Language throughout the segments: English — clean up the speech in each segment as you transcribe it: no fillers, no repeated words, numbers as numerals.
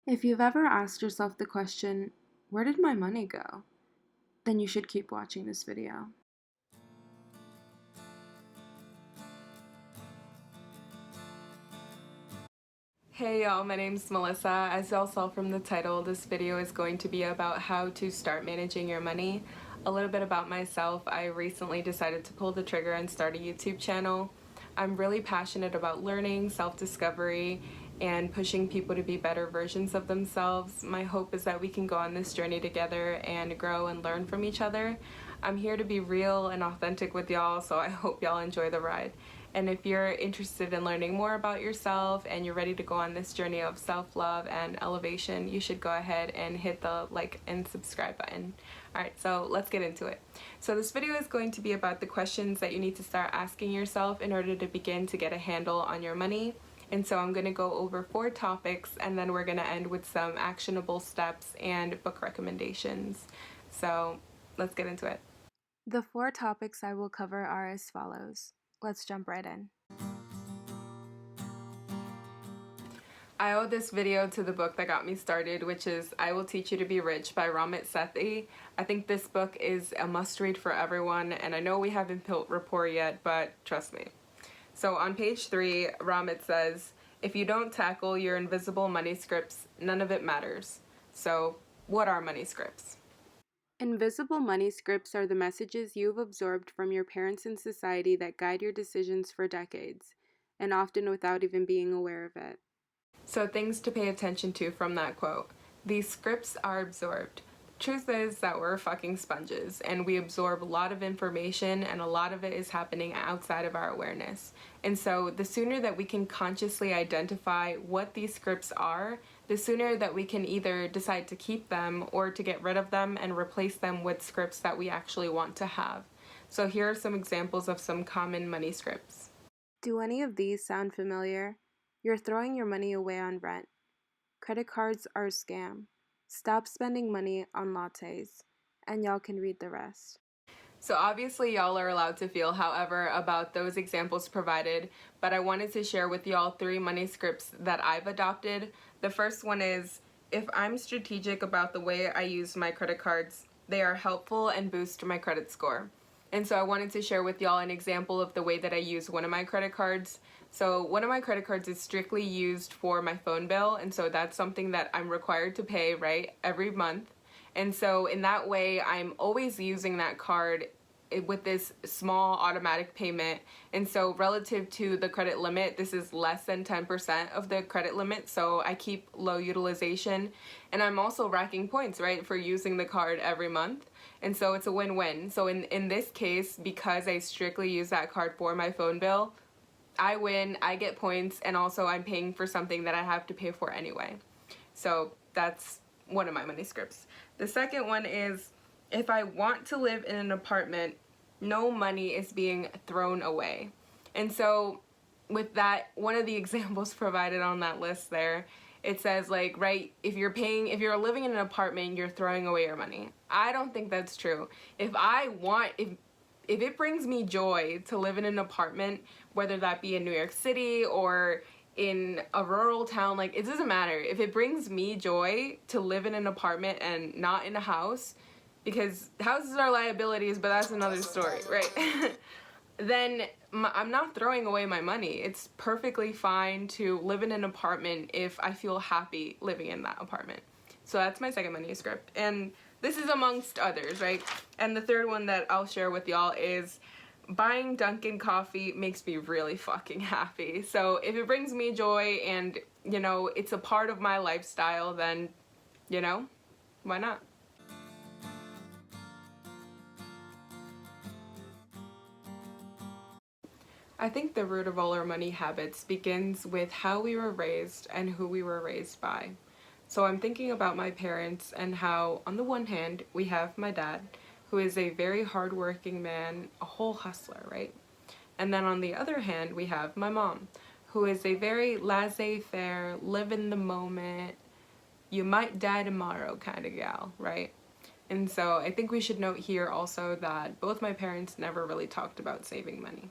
If you've ever asked yourself the question, where did my money go? Then you should keep watching this video. Hey y'all, my name's Melissa. As y'all saw from the title, this video is going to be about how to start managing your money. A little bit about myself. I recently decided to pull the trigger and start a YouTube channel. I'm really passionate about learning, self-discovery, and pushing people to be better versions of themselves. My hope is that we can go on this journey together and grow and learn from each other. I'm here to be real and authentic with y'all, so I hope y'all enjoy the ride. And if you're interested in learning more about yourself and you're ready to go on this journey of self-love and elevation, you should go ahead and hit the like and subscribe button. Alright, so let's get into it. So this video is going to be about the questions that you need to start asking yourself in order to begin to get a handle on your money. And so I'm going to go over 4 topics, and then we're going to end with some actionable steps and book recommendations. So let's get into it. The 4 topics I will cover are as follows. Let's jump right in. I owe this video to the book that got me started, which is I Will Teach You to Be Rich by Ramit Sethi. I think this book is a must-read for everyone, and I know we haven't built rapport yet, but trust me. So on page 3, Ramit says, if you don't tackle your invisible money scripts, none of it matters. So what are money scripts? Invisible money scripts are the messages you've absorbed from your parents and society that guide your decisions for decades, and often without even being aware of it. So things to pay attention to from that quote. These scripts are absorbed. Truth is that we're fucking sponges and we absorb a lot of information, and a lot of it is happening outside of our awareness. And so the sooner that we can consciously identify what these scripts are, the sooner that we can either decide to keep them or to get rid of them and replace them with scripts that we actually want to have. So here are some examples of some common money scripts. Do any of these sound familiar? You're throwing your money away on rent. Credit cards are a scam. Stop spending money on lattes. And y'all can read the rest. So obviously y'all are allowed to feel however about those examples provided, but I wanted to share with y'all 3 money scripts that I've adopted. The first one is, if I'm strategic about the way I use my credit cards, they are helpful and boost my credit score. And so I wanted to share with y'all an example of the way that I use one of my credit cards. So one of my credit cards is strictly used for my phone bill, and so that's something that I'm required to pay, right, every month. And so in that way, I'm always using that card with this small automatic payment. And so relative to the credit limit, this is less than 10% of the credit limit, so I keep low utilization. And I'm also racking points, right, for using the card every month. And so it's a win-win. So in this case, because I strictly use that card for my phone bill, I win, I get points, and also I'm paying for something that I have to pay for anyway. So that's one of my money scripts. The second one is, if I want to live in an apartment, no money is being thrown away. And so with that, one of the examples provided on that list there, it says like, right, if you're living in an apartment, you're throwing away your money. I don't think that's true. If it brings me joy to live in an apartment, whether that be in New York City or in a rural town, like, it doesn't matter. If it brings me joy to live in an apartment and not in a house, because houses are liabilities, but that's another story, right? Then I'm not throwing away my money. It's perfectly fine to live in an apartment if I feel happy living in that apartment. So that's my second money script. And this is amongst others, right? And the third one that I'll share with y'all is, buying Dunkin' coffee makes me really fucking happy. So if it brings me joy and, you know, it's a part of my lifestyle, then, you know, why not? I think the root of all our money habits begins with how we were raised and who we were raised by. So I'm thinking about my parents and how, on the one hand, we have my dad, who is a very hardworking man, a whole hustler, right? And then on the other hand, we have my mom, who is a very laissez-faire, live in the moment, you might die tomorrow kind of gal, right? And so I think we should note here also that both my parents never really talked about saving money.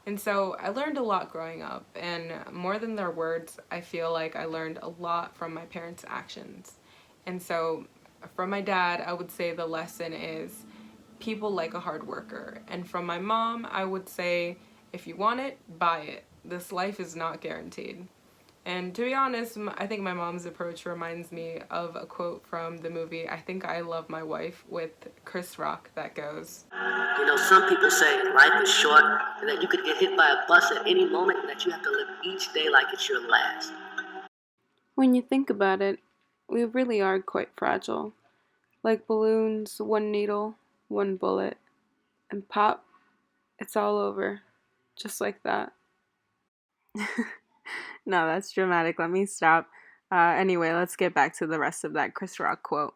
And so I learned a lot growing up, and more than their words, I feel like I learned a lot from my parents' actions. And so from my dad, I would say the lesson is people like a hard worker. And from my mom, I would say if you want it, buy it. This life is not guaranteed. And to be honest, I think my mom's approach reminds me of a quote from the movie I Think I Love My Wife with Chris Rock that goes, You know, some people say life is short and that you could get hit by a bus at any moment and that you have to live each day like it's your last. When you think about it, we really are quite fragile. Like balloons, one needle, one bullet, and pop, it's all over. Just like that. No, that's dramatic. Let me stop. Anyway, let's get back to the rest of that Chris Rock quote.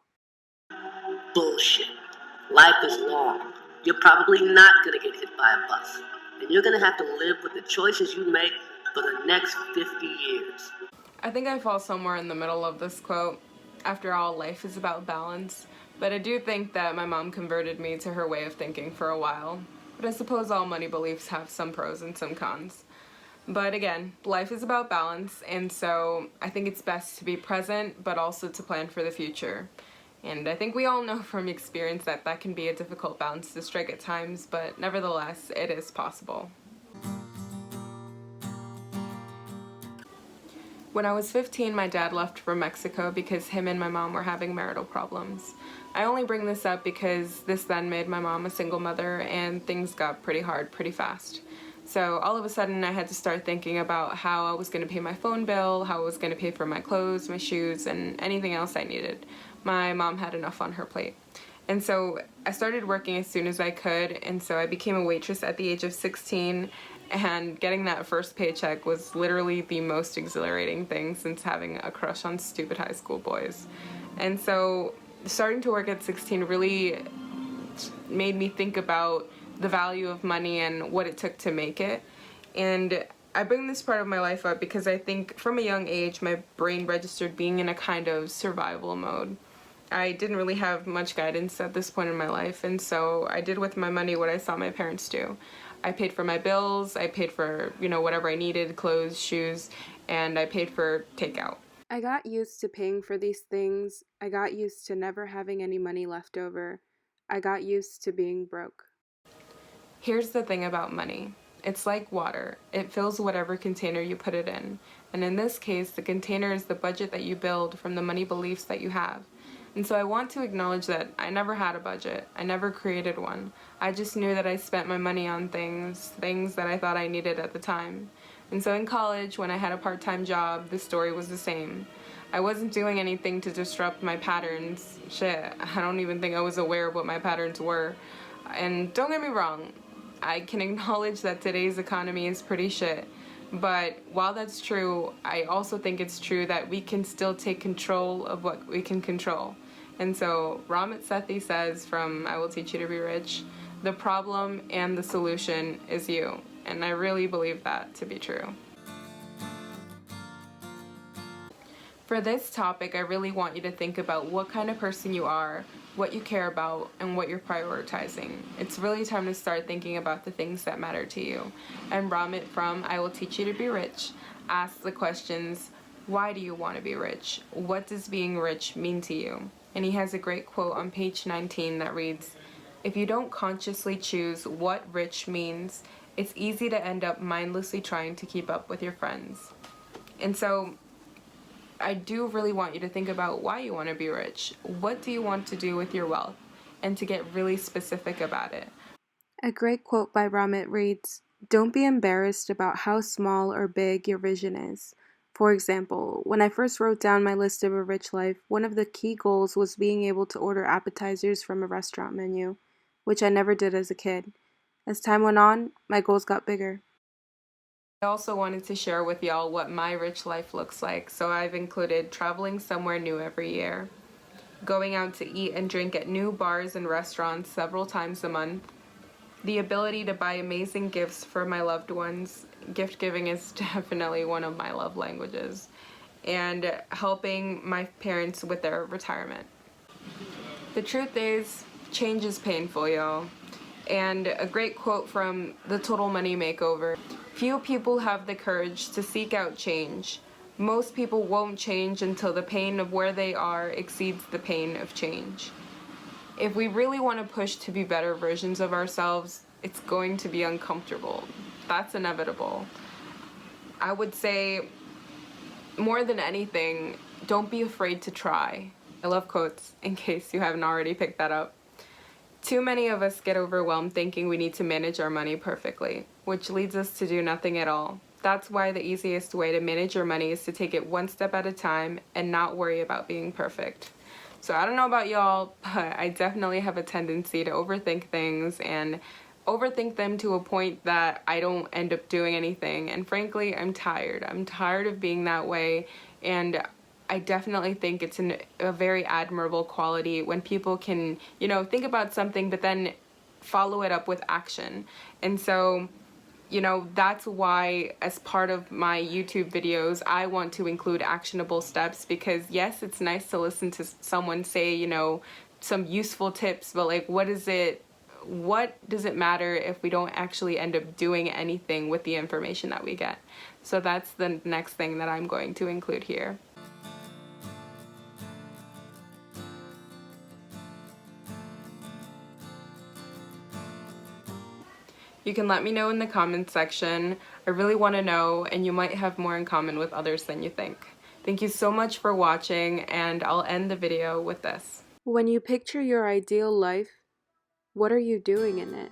Bullshit. Life is long. You're probably not going to get hit by a bus. And you're going to have to live with the choices you make for the next 50 years. I think I fall somewhere in the middle of this quote. After all, life is about balance. But I do think that my mom converted me to her way of thinking for a while. But I suppose all money beliefs have some pros and some cons. But again, life is about balance, and so I think it's best to be present, but also to plan for the future. And I think we all know from experience that that can be a difficult balance to strike at times, but nevertheless, it is possible. When I was 15, my dad left for Mexico because him and my mom were having marital problems. I only bring this up because this then made my mom a single mother and things got pretty hard pretty fast. So all of a sudden I had to start thinking about how I was going to pay my phone bill, how I was going to pay for my clothes, my shoes, and anything else I needed. My mom had enough on her plate. And so I started working as soon as I could, and so I became a waitress at the age of 16, and getting that first paycheck was literally the most exhilarating thing since having a crush on stupid high school boys. And so starting to work at 16 really made me think about the value of money and what it took to make it. And I bring this part of my life up because I think from a young age my brain registered being in a kind of survival mode. I didn't really have much guidance at this point in my life, and so I did with my money what I saw my parents do. I paid for my bills, I paid for, whatever I needed, clothes, shoes, and I paid for takeout. I got used to paying for these things. I got used to never having any money left over. I got used to being broke. Here's the thing about money. It's like water. It fills whatever container you put it in. And in this case, the container is the budget that you build from the money beliefs that you have. And so I want to acknowledge that I never had a budget. I never created one. I just knew that I spent my money on things that I thought I needed at the time. And so in college, when I had a part-time job, the story was the same. I wasn't doing anything to disrupt my patterns. Shit, I don't even think I was aware of what my patterns were. And don't get me wrong, I can acknowledge that today's economy is pretty shit. But while that's true, I also think it's true that we can still take control of what we can control. And so Ramit Sethi says from I Will Teach You to Be Rich, the problem and the solution is you. And I really believe that to be true. For this topic, I really want you to think about what kind of person you are, what you care about, and what you're prioritizing. It's really time to start thinking about the things that matter to you. And Ramit from I Will Teach You to Be Rich asks the questions, why do you want to be rich? What does being rich mean to you? And he has a great quote on page 19 that reads, if you don't consciously choose what rich means, it's easy to end up mindlessly trying to keep up with your friends. And so I do really want you to think about why you want to be rich. What do you want to do with your wealth? And to get really specific about it. A great quote by Ramit reads, don't be embarrassed about how small or big your vision is. For example, when I first wrote down my list of a rich life, one of the key goals was being able to order appetizers from a restaurant menu, which I never did as a kid. As time went on, my goals got bigger. I also wanted to share with y'all what my rich life looks like, so I've included traveling somewhere new every year, going out to eat and drink at new bars and restaurants several times a month, the ability to buy amazing gifts for my loved ones. Gift giving is definitely one of my love languages, and helping my parents with their retirement. The truth is, change is painful, y'all. And a great quote from The Total Money Makeover: "Few people have the courage to seek out change. Most people won't change until the pain of where they are exceeds the pain of change." If we really want to push to be better versions of ourselves, it's going to be uncomfortable. That's inevitable. I would say, more than anything, don't be afraid to try. I love quotes, in case you haven't already picked that up. Too many of us get overwhelmed thinking we need to manage our money perfectly, which leads us to do nothing at all. That's why the easiest way to manage your money is to take it one step at a time and not worry about being perfect. So I don't know about y'all, but I definitely have a tendency to overthink things and overthink them to a point that I don't end up doing anything. And frankly, I'm tired. I'm tired of being that way, and I definitely think it's a very admirable quality when people can, think about something but then follow it up with action. And so, that's why, as part of my YouTube videos, I want to include actionable steps, because yes, it's nice to listen to someone say, some useful tips, but like, what does it matter if we don't actually end up doing anything with the information that we get? So that's the next thing that I'm going to include here. You can let me know in the comments section. I really want to know, and you might have more in common with others than you think. Thank you so much for watching, and I'll end the video with this. When you picture your ideal life, what are you doing in it?